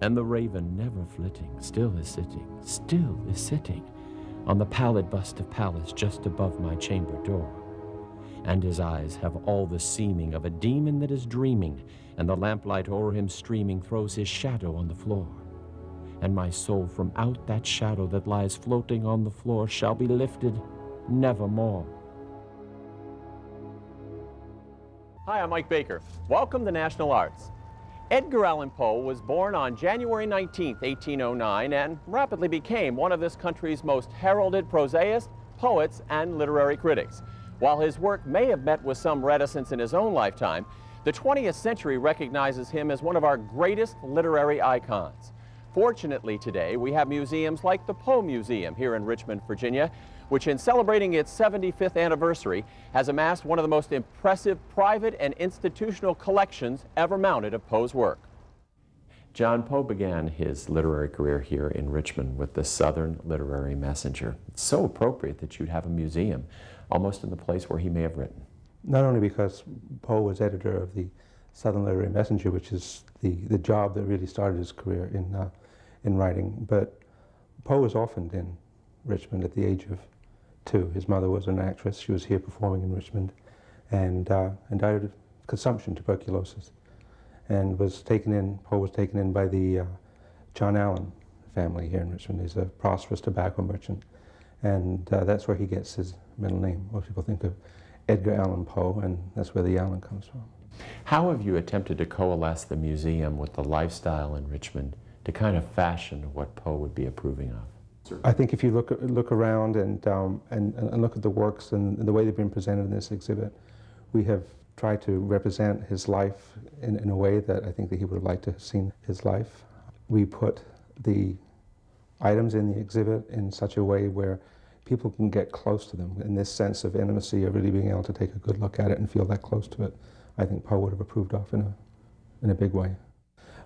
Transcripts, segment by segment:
And the raven, never flitting, still is sitting on the pallid bust of Pallas just above my chamber door. And his eyes have all the seeming of a demon that is dreaming, and the lamplight o'er him streaming throws his shadow on the floor. And my soul from out that shadow that lies floating on the floor shall be lifted nevermore. Hi, I'm Mike Baker. Welcome to National Arts. Edgar Allan Poe was born on January 19, 1809, and rapidly became one of this country's most heralded prosaists, poets, and literary critics. While his work may have met with some reticence in his own lifetime, the 20th century recognizes him as one of our greatest literary icons. Fortunately today, we have museums like the Poe Museum here in Richmond, Virginia, which in celebrating its 75th anniversary has amassed one of the most impressive private and institutional collections ever mounted of Poe's work. John Poe began his literary career here in Richmond with the Southern Literary Messenger. It's so appropriate that you'd have a museum almost in the place where he may have written. Not only because Poe was editor of the Southern Literary Messenger, which is the job that really started his career in writing, but Poe was orphaned in Richmond at the age of 2. His mother was an actress. She was here performing in Richmond and died of consumption, tuberculosis, and was taken in. Poe was taken in by the John Allan family here in Richmond. He's a prosperous tobacco merchant, and that's where he gets his middle name. Most people think of Edgar Allan Poe, and that's where the Allan comes from. How have you attempted to coalesce the museum with the lifestyle in Richmond to kind of fashion what Poe would be approving of? I think if you look around and look at the works and the way they've been presented in this exhibit, we have tried to represent his life in a way that I think that he would have liked to have seen his life. We put the items in the exhibit in such a way where people can get close to them, in this sense of intimacy, of really being able to take a good look at it and feel that close to it. I think Poe would have approved of in a big way.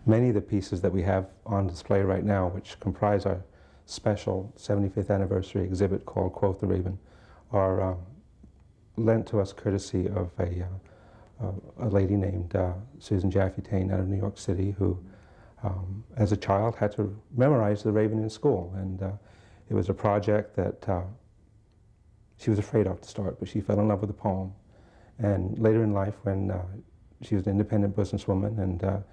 Many of the pieces that we have on display right now, which comprise our special 75th anniversary exhibit called Quoth the Raven, are lent to us courtesy of a lady named Susan Jaffe Tain out of New York City, who as a child had to memorize the Raven in school, and it was a project that she was afraid of to start, but she fell in love with the poem. And later in life, when she was an independent businesswoman, and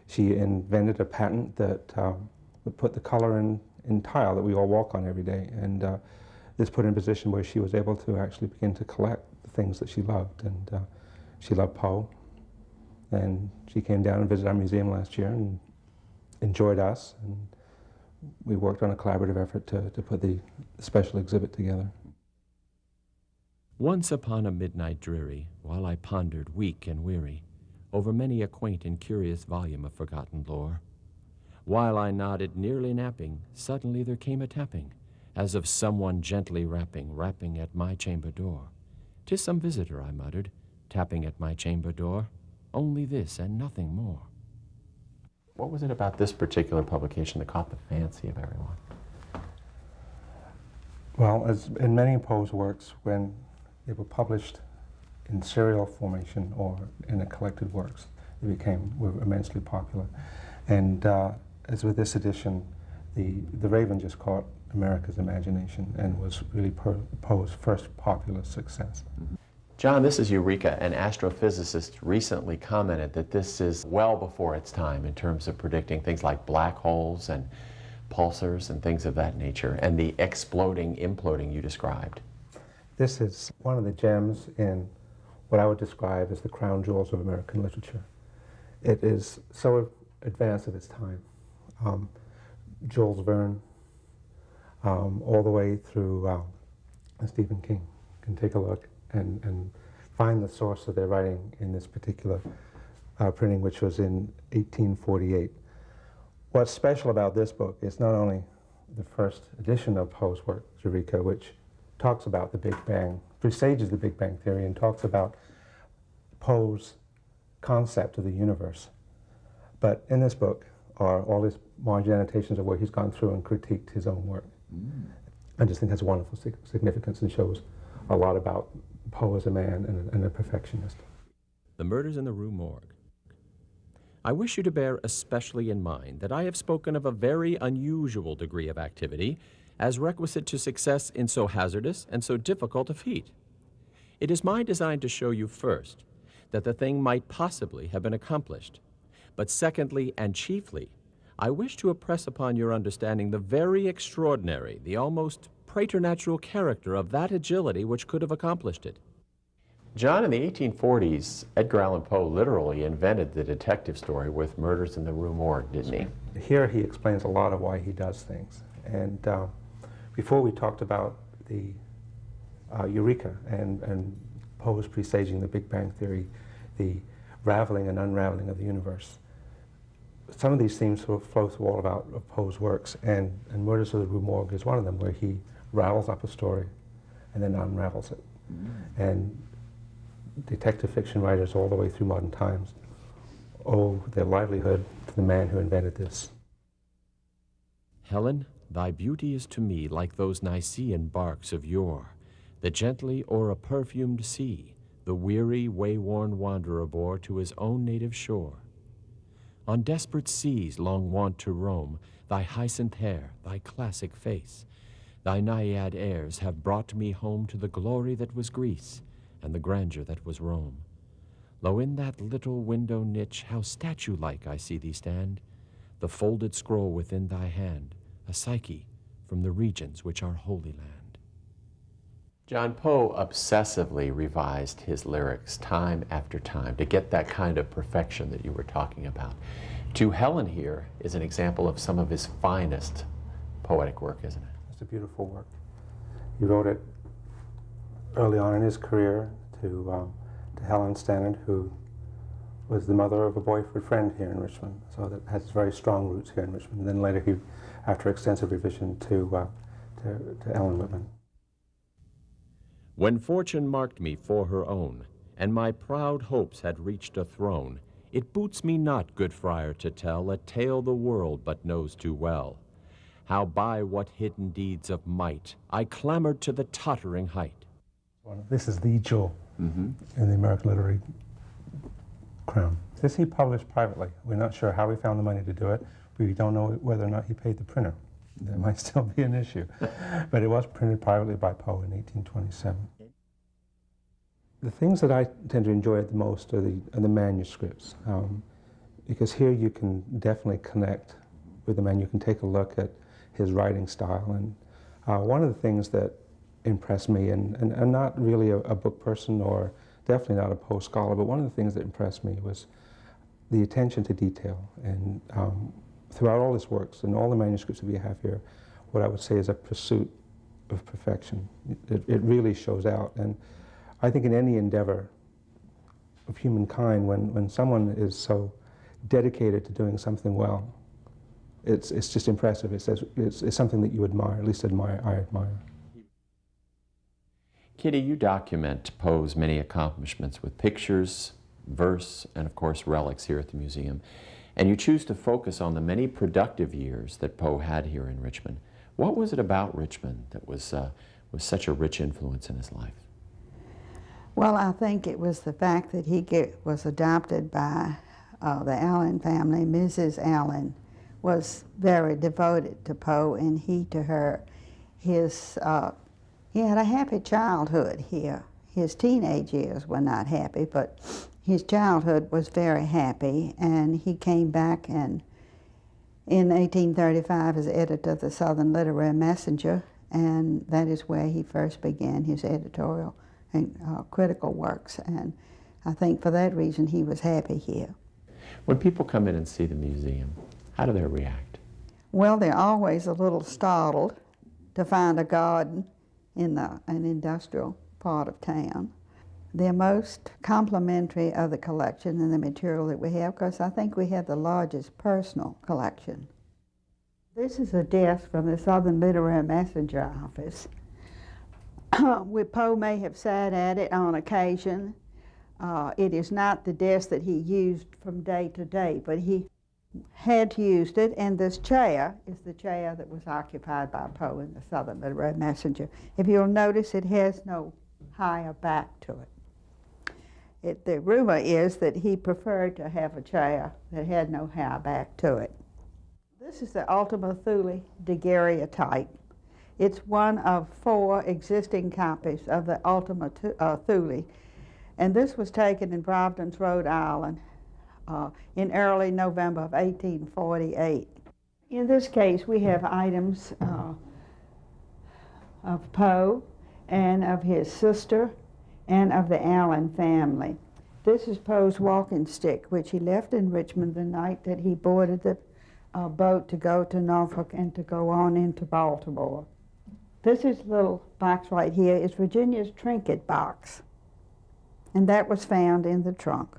she invented a patent that would put the color in tile that we all walk on every day, and this put her in a position where she was able to actually begin to collect the things that she loved, and she loved Poe, and she came down and visited our museum last year and enjoyed us, and we worked on a collaborative effort to put the special exhibit together. Once upon a midnight dreary, while I pondered weak and weary over many a quaint and curious volume of forgotten lore, while I nodded, nearly napping, suddenly there came a tapping, as of someone gently rapping at my chamber door. "'Tis some visitor," I muttered, tapping at my chamber door. "Only this and nothing more." What was it about this particular publication that caught the fancy of everyone? Well, as in many of Poe's works, when they were published in serial formation or in a collected works, they were immensely popular. And as with this edition, the Raven just caught America's imagination and was really Poe's first popular success. John, this is Eureka. An astrophysicist recently commented that this is well before its time in terms of predicting things like black holes and pulsars and things of that nature, and the exploding, imploding you described. This is one of the gems in what I would describe as the crown jewels of American literature. It is so advanced of its time. Jules Verne, all the way through Stephen King, can take a look and find the source of their writing in this particular printing, which was in 1848. What's special about this book is not only the first edition of Poe's work, Eureka, which talks about the Big Bang, presages the Big Bang Theory, and talks about Poe's concept of the universe. But in this book are all his margin annotations of where he's gone through and critiqued his own work. I just think that's wonderful significance and shows a lot about Poe as a man and a perfectionist. The Murders in the Rue Morgue. I wish you to bear especially in mind that I have spoken of a very unusual degree of activity as requisite to success in so hazardous and so difficult a feat. It is my design to show you first that the thing might possibly have been accomplished, but secondly and chiefly, I wish to impress upon your understanding the very extraordinary, the almost preternatural character of that agility which could have accomplished it. John, in the 1840s, Edgar Allan Poe literally invented the detective story with Murders in the Rue Morgue, didn't he? Here he explains a lot of why he does things. And before we talked about the Eureka and Poe's presaging the Big Bang Theory, the raveling and unraveling of the universe. Some of these themes sort of flow through all of Poe's works, and Murders of the Rue Morgue is one of them, where he ravels up a story and then unravels it. And detective fiction writers all the way through modern times owe their livelihood to the man who invented this. Helen, thy beauty is to me like those Nicean barks of yore, that gently o'er a perfumed sea the weary, way-worn wanderer bore to his own native shore. On desperate seas long wont to roam, thy hyacinth hair, thy classic face, thy naiad airs have brought me home to the glory that was Greece and the grandeur that was Rome. Lo, in that little window niche, how statue-like I see thee stand, the folded scroll within thy hand, a Psyche from the regions which are Holy Land. John Poe obsessively revised his lyrics time after time to get that kind of perfection that you were talking about. To Helen here is an example of some of his finest poetic work, isn't it? It's a beautiful work. He wrote it early on in his career to Helen Stannard, who was the mother of a boyhood friend here in Richmond, so that has very strong roots here in Richmond. And then later, he, after extensive revision, to Ellen Whitman. When fortune marked me for her own, and my proud hopes had reached a throne, it boots me not, good friar, to tell a tale the world but knows too well, how by what hidden deeds of might I clambered to the tottering height. This is the jewel in the American literary crown. This he published privately. We're not sure how he found the money to do it. We don't know whether or not he paid the printer. That might still be an issue. But it was printed privately by Poe in 1827. The things that I tend to enjoy the most are the manuscripts, because here you can definitely connect with the man. You can take a look at his writing style. And one of the things that impressed me, and I'm not really a book person or definitely not a Poe scholar, but one of the things that impressed me was the attention to detail. And throughout all his works and all the manuscripts that we have here, what I would say is a pursuit of perfection. It really shows out. And I think in any endeavor of humankind, when someone is so dedicated to doing something well, it's just impressive. It's something that you admire, at least I admire. Kitty, you document Poe's many accomplishments with pictures, verse, and of course relics here at the museum. And you choose to focus on the many productive years that Poe had here in Richmond. What was it about Richmond that was such a rich influence in his life? Well, I think it was the fact that he was adopted by the Allan family. Mrs. Allan was very devoted to Poe, and he to her. He had a happy childhood here. His teenage years were not happy, but his childhood was very happy, and he came back in 1835 as editor of the Southern Literary Messenger, and that is where he first began his editorial and critical works, and I think for that reason he was happy here. When people come in and see the museum, how do they react? Well, they're always a little startled to find a garden in an industrial part of town. They're most complimentary of the collection and the material that we have, because I think we have the largest personal collection. This is a desk from the Southern Literary Messenger office. Poe may have sat at it on occasion. It is not the desk that he used from day to day, but he had used it, and this chair is the chair that was occupied by Poe in the Southern Literary Messenger. If you'll notice, it has no higher back to it. The rumor is that he preferred to have a chair that had no high back to it. This is the Ultima Thule daguerreotype. It's one of 4 existing copies of the Ultima Thule, and this was taken in Providence, Rhode Island in early November of 1848. In this case, we have items of Poe and of his sister and of the Allan family. This is Poe's walking stick, which he left in Richmond the night that he boarded the boat to go to Norfolk and to go on into Baltimore. This is little box right here is Virginia's Trinket Box, and that was found in the trunk.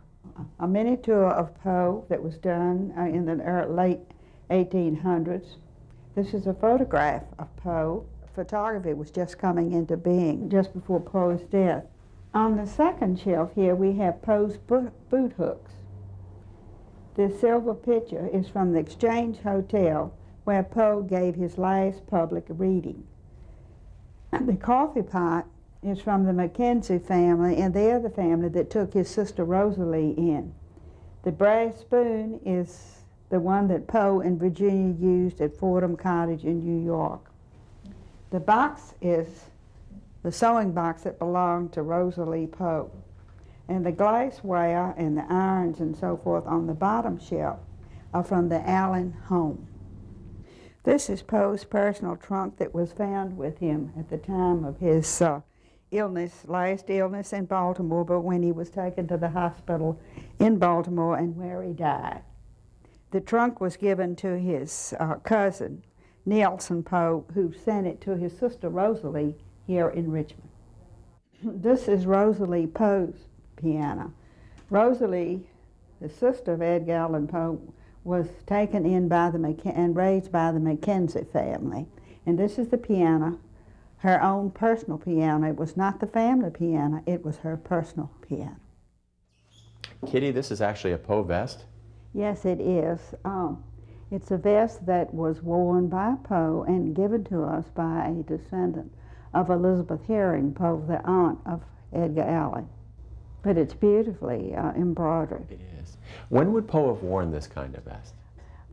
A miniature of Poe that was done in the late 1800s. This is a photograph of Poe. Photography was just coming into being just before Poe's death. On the second shelf here we have Poe's boot hooks. This silver pitcher is from the Exchange Hotel where Poe gave his last public reading. The coffee pot is from the Mackenzie family, and they're the family that took his sister Rosalee in. The brass spoon is the one that Poe and Virginia used at Fordham Cottage in New York. The box is the sewing box that belonged to Rosalee Poe. And the glassware and the irons and so forth on the bottom shelf are from the Allan home. This is Poe's personal trunk that was found with him at the time of his last illness in Baltimore, but when he was taken to the hospital in Baltimore and where he died. The trunk was given to his cousin, Nelson Poe, who sent it to his sister Rosalee here in Richmond. This is Rosalee Poe's piano. Rosalee, the sister of Edgar Allan Poe, was taken in by and raised by the Mackenzie family. And this is the piano, her own personal piano. It was not the family piano, it was her personal piano. Kitty, this is actually a Poe vest? Yes, it is. It's a vest that was worn by Poe and given to us by a descendant of Elizabeth Herring Poe, the aunt of Edgar Allan. But it's beautifully embroidered. It is. When would Poe have worn this kind of vest?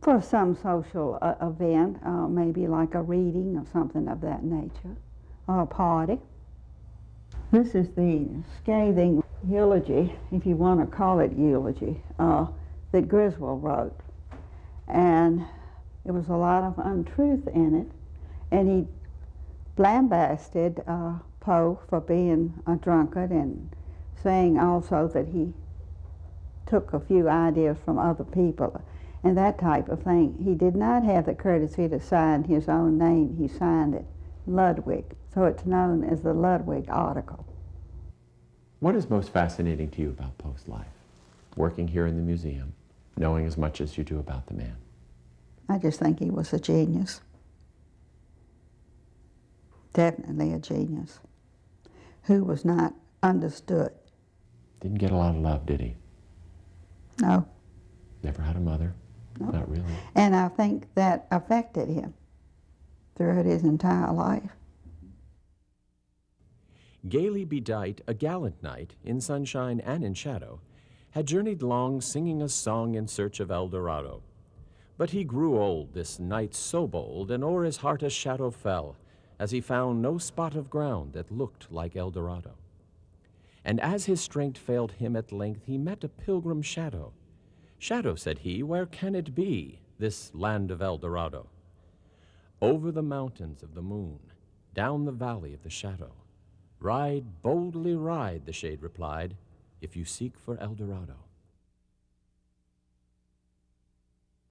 For some social event, maybe like a reading or something of that nature, or a party. This is the Scathing Eulogy, if you want to call it eulogy, that Griswold wrote. And there was a lot of untruth in it, and he lambasted Poe for being a drunkard and saying also that he took a few ideas from other people and that type of thing. He did not have the courtesy to sign his own name. He signed it Ludwig, so it's known as the Ludwig article. What is most fascinating to you about Poe's life? Working here in the museum, knowing as much as you do about the man. I just think he was a genius. Definitely a genius, who was not understood. Didn't get a lot of love, did he? No. Never had a mother? No. Not really. And I think that affected him throughout his entire life. Gaily bedight, a gallant knight, in sunshine and in shadow, had journeyed long singing a song in search of El Dorado. But he grew old, this knight so bold, and o'er his heart a shadow fell, as he found no spot of ground that looked like El Dorado. And as his strength failed him at length, he met a pilgrim shadow. Shadow, said he, where can it be, this land of El Dorado? Over the mountains of the moon, down the valley of the shadow. Ride, boldly ride, the shade replied, if you seek for El Dorado.